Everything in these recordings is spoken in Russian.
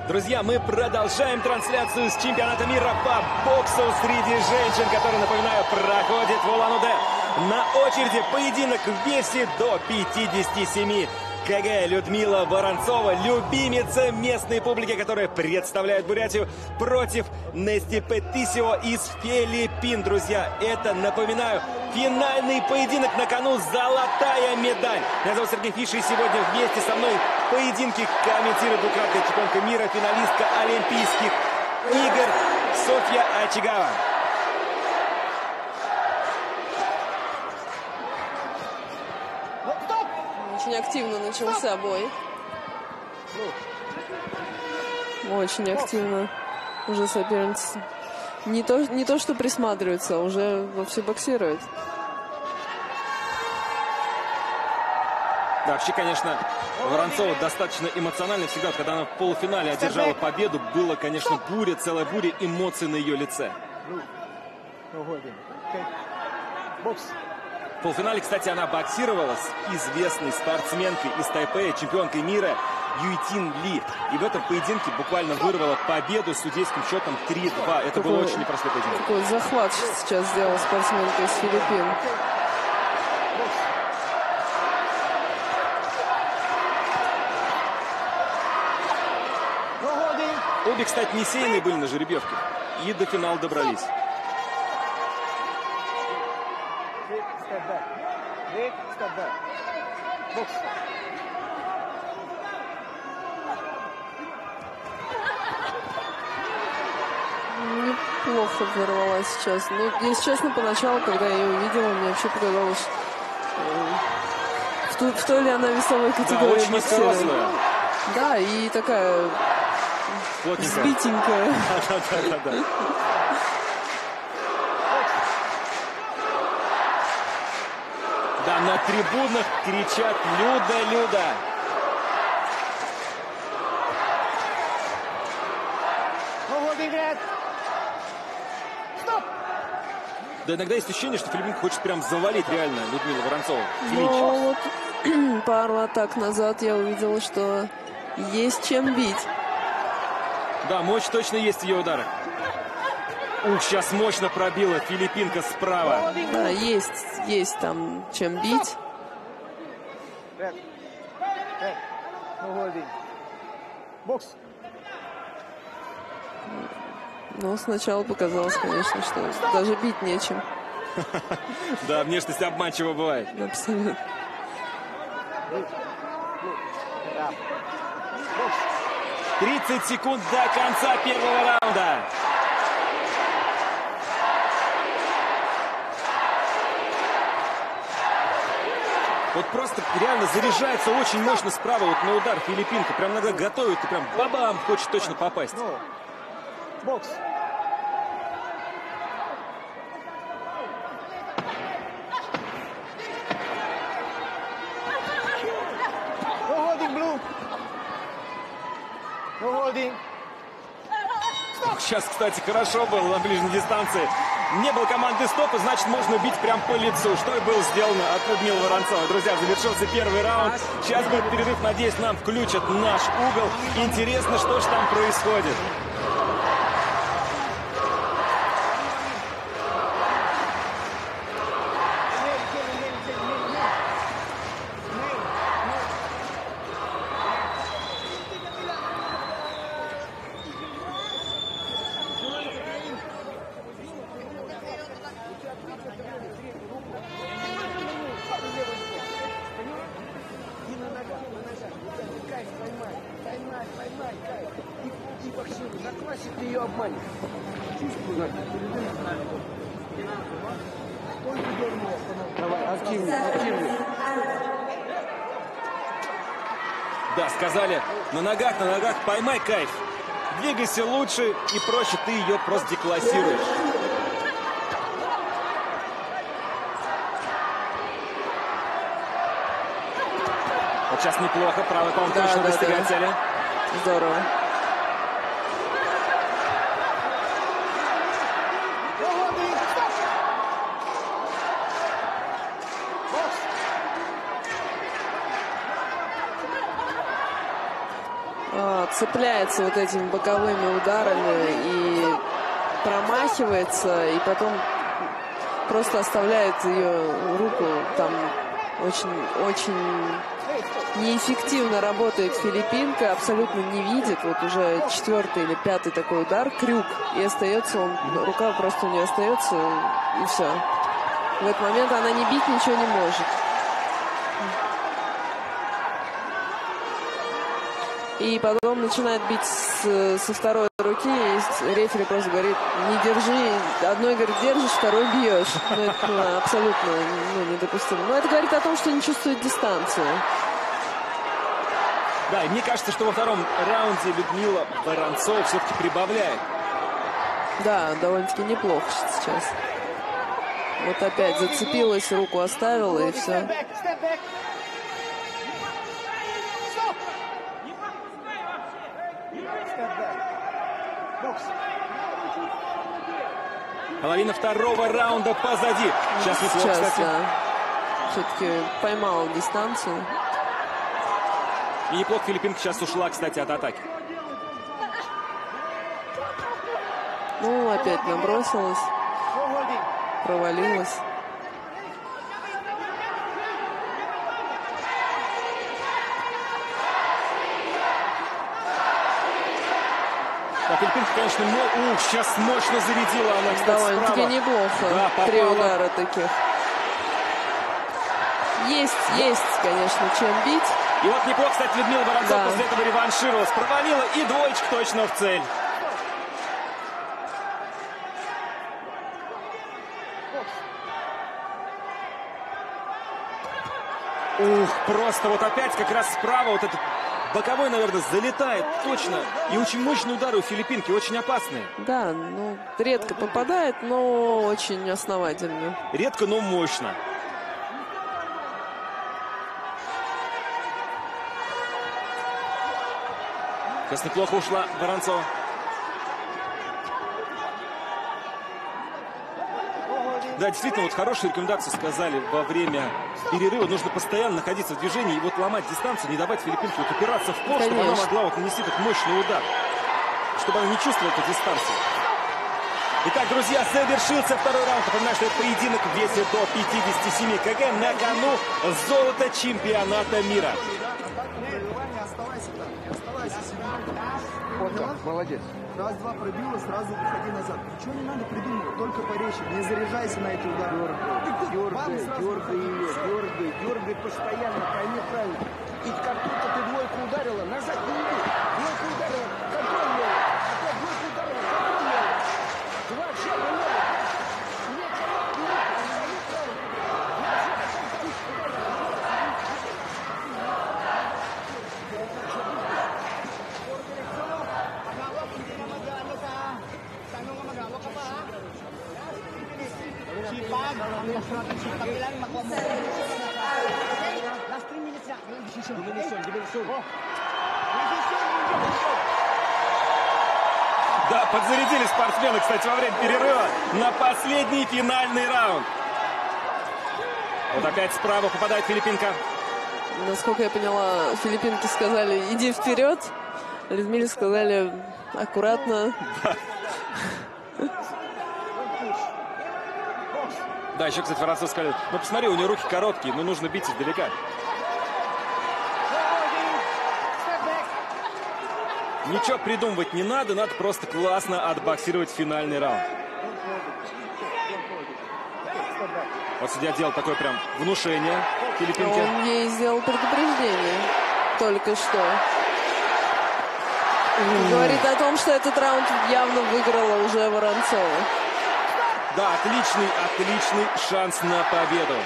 Друзья, мы продолжаем трансляцию с чемпионата мира по боксу среди женщин, который, напоминаю, проходит в Улан-Удэ. На очереди поединок в весе до 57 кг. Людмила Воронцова, любимица местной публики, которая представляет Бурятию, против Нести Петисио из Филиппин. Друзья, это, напоминаю, финальный поединок, на кону золотая медаль. Меня зовут Сергей Фишер, и сегодня вместе со мной поединки комментирует двукратная чемпионка мира, финалистка Олимпийских игр Софья Очагова. Очень активно начался бой. Очень активно. Уже соперница не то что присматривается, а уже вовсю боксирует. Да, вообще, конечно, Воронцова достаточно эмоционально всегда. Когда она в полуфинале одержала победу, было, конечно, буря, целая буря эмоций на ее лице. В полуфинале, кстати, она боксировала с известной спортсменкой из Тайпэя, чемпионкой мира Юйтин Ли. И в этом поединке буквально вырвала победу с судейским счетом 3-2. Это был очень непростой поединок. Такой захват сейчас сделала спортсменка из Филиппин. Обе, кстати, не сеянные были на жеребьевке. И до финала добрались. Неплохо ворвалась сейчас. Но, если честно, поначалу, когда я ее увидела, мне вообще показалось, в той ли она весовой категории. Да, очень низкорослая. Да, и такая сбитенькая. Да. Да, на трибунах кричат «Люда, Люда!». Да, иногда есть ощущение, что Филиппин хочет прям завалить реально Людмилу Воронцову. Но вот пару атак назад я увидела, что есть чем бить. Да, мощь точно есть в ее ударах. Ух, сейчас мощно пробила филиппинка справа. Да, есть там чем бить. Но сначала показалось, конечно, что даже бить нечем. Да, внешность обманчива бывает. Абсолютно. 30 секунд до конца первого раунда. Вот просто реально заряжается очень мощно справа вот на удар филиппинка. Прям иногда готовит и прям бабам, хочет точно попасть. Бокс. Сейчас, кстати, хорошо было на ближней дистанции. Не было команды стопа, значит, можно бить прям по лицу. Что и было сделано от Людмилы Воронцовой. Друзья, завершился первый раунд. Сейчас будет перерыв. Надеюсь, нам включат наш угол. Интересно, что же там происходит. Ее обманет. Давай, активнее. Да, сказали, на ногах, поймай кайф. Двигайся лучше и проще, ты ее просто деклассируешь. Вот сейчас неплохо, правый, по-моему, точно достигает цели. Здорово. цепляется вот этими боковыми ударами и промахивается, и потом просто оставляет ее руку. Там очень неэффективно работает филиппинка, абсолютно не видит. Вот уже 4-й или 5-й такой удар, крюк, и остается он, рука просто у нее остается, и все. В этот момент она не бить ничего не может. И потом начинает бить со второй руки, и рефери просто говорит: не держи, одной, говорит, держишь, второй бьешь. Ну, это абсолютно недопустимо. Но это говорит о том, что не чувствует дистанцию. Да, и мне кажется, что во втором раунде Людмила Воронцова все-таки прибавляет. Да, довольно-таки неплохо сейчас. Вот опять зацепилась, руку оставила, и все. Половина второго раунда позади. Сейчас неплохо, кстати. Да. Все-таки поймал дистанцию. И неплохо филиппинка сейчас ушла, кстати, от атаки. Ну, опять набросилась. Провалилась. Филиппинка, конечно, сейчас мощно зарядила она, кстати, довольно-таки справа. неплохо. Да, 3 удара таких. Есть, конечно, чем бить. И вот неплохо, кстати, Людмила Воронцова Да. после этого реваншировалась. Провалила, и двоечка точно в цель. Ух, просто вот опять как раз справа вот этот боковой, наверное, залетает точно. И очень мощные удары у филиппинки, очень опасные. Да, ну, редко попадает, но очень основательно. Редко, но мощно. Сейчас неплохо ушла Воронцова. Да, действительно, вот хорошие рекомендации сказали во время перерыва. Нужно постоянно находиться в движении и вот ломать дистанцию, не давать филиппинке вот упираться в пол, чтобы она могла вот нанести этот мощный удар. Чтобы она не чувствовала эту дистанцию. Итак, друзья, завершился второй раунд. Напоминаю, что это поединок в весе до 57 кг. На кону золото чемпионата мира. Молодец. Раз-два пробила, сразу выходи назад. Ничего не надо придумывать, только поречи. Не заряжайся на эти удары. Дергай постоянно, пойми правильно. И как только ты двойку ударила, назад не иди. Двойку ударила, контроль левый. Опять двойку ударила, контроль левый. Два шага левый. Да, подзарядили спортсмены, кстати, во время перерыва на последний финальный раунд. Вот опять справа попадает филиппинка. Насколько я поняла, филиппинки сказали: иди вперед. Людмиле сказали: аккуратно. Да, еще, кстати, Воронцов сказали: ну посмотри, у нее руки короткие, но нужно бить издалека. Ничего придумывать не надо, надо просто классно отбоксировать финальный раунд. Вот судья делал такое прям внушение филиппинке. Он ей сделал предупреждение только что. Говорит о том, что этот раунд явно выиграла уже Воронцова. Да, отличный шанс на победу.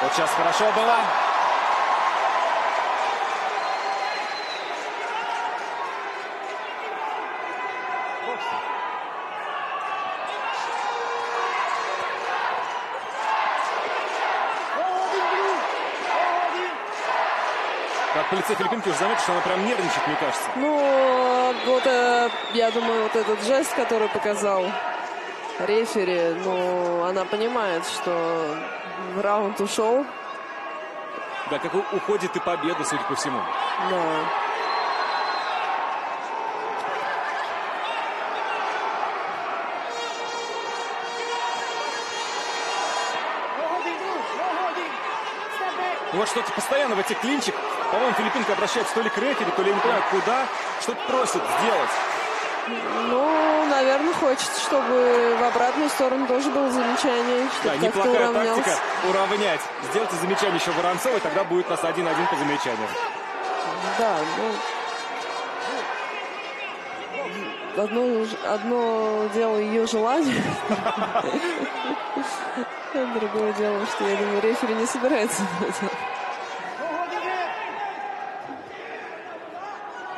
Вот сейчас хорошо было. Как по лице филиппинки уже заметил, что она прям нервничает, мне кажется. Ну, вот я думаю, вот этот жест, который показал рефери, но она понимает, что раунд ушел. Да, как уходит и победа, судя по всему. Да. Вот что-то постоянно в этих клинчах. По-моему, филиппинка обращается то ли к рефери, то ли я не понимаю, куда. Что-то просит сделать. Ну, наверное, хочет, чтобы в обратную сторону тоже было замечание. Да, неплохая тактика уравнять. Сделайте замечание еще Воронцовой, тогда будет у нас 1-1 по замечанию. Да, ну... Одно дело ее желание. Другое дело, что, я думаю, рефери не собирается делать.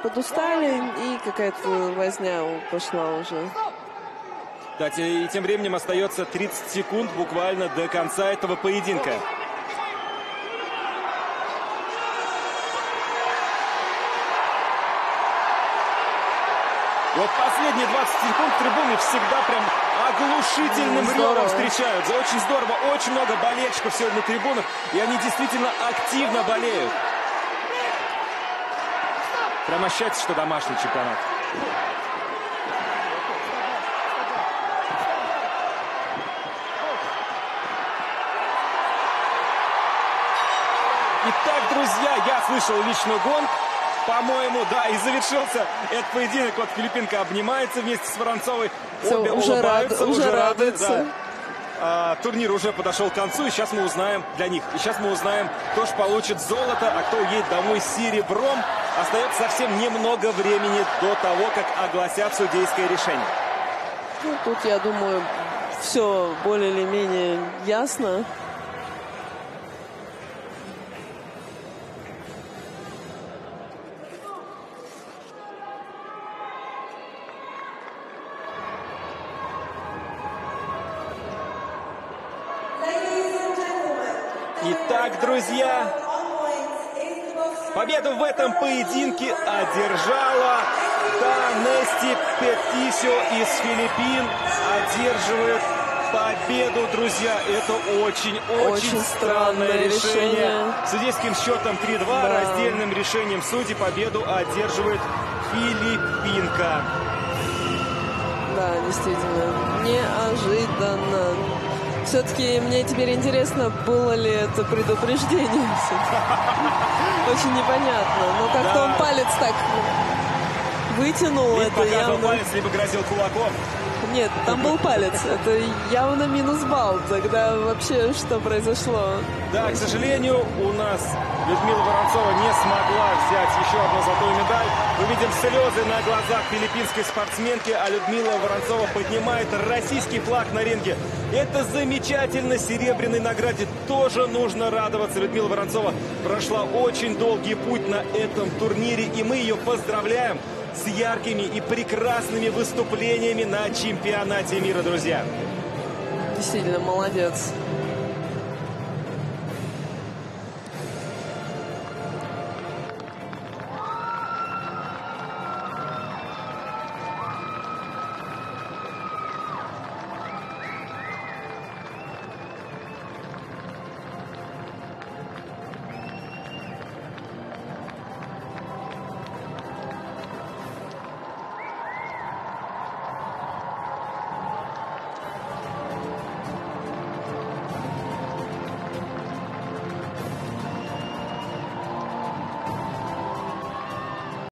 Подустали, и какая-то возня пошла уже. Да, и тем временем остается 30 секунд буквально до конца этого поединка. Вот последние 20 секунд трибуны всегда прям оглушительным ревом встречают. Очень здорово. Очень много болельщиков сегодня на трибунах. И они действительно активно болеют. Прям ощущается, что домашний чемпионат. Итак, друзья, я слышал личную гонку. По-моему, да, и завершился этот поединок. Вот филиппинка обнимается вместе с Воронцовой. Обе улыбаются, уже радуются. Да. Турнир уже подошел к концу, и сейчас мы узнаем для них. И сейчас мы узнаем, кто же получит золото, а кто едет домой с серебром. Остается совсем немного времени до того, как огласят судейское решение. Ну, тут, я думаю, все более или менее ясно. Итак, друзья, победу в этом поединке одержала Данести Петисио из Филиппин. Одерживает победу, друзья. Это очень странное решение. Судейским счетом 3-2, да. Раздельным решением судей победу одерживает филиппинка. Да, действительно, неожиданно. Все-таки мне теперь интересно, было ли это предупреждение. Очень непонятно. Но как-то он палец так вытянул. Ведь это показывал явно... палец, либо грозил кулаком. Нет, там был палец. Это явно минус балл. Тогда вообще что произошло? Да, к сожалению, у нас Людмила Воронцова не смогла взять еще одну золотую медаль. Мы видим слезы на глазах филиппинской спортсменки, а Людмила Воронцова поднимает российский флаг на ринге. Это замечательно. Серебряной награде тоже нужно радоваться. Людмила Воронцова прошла очень долгий путь на этом турнире, и мы ее поздравляем с яркими и прекрасными выступлениями на чемпионате мира, друзья. Действительно, молодец.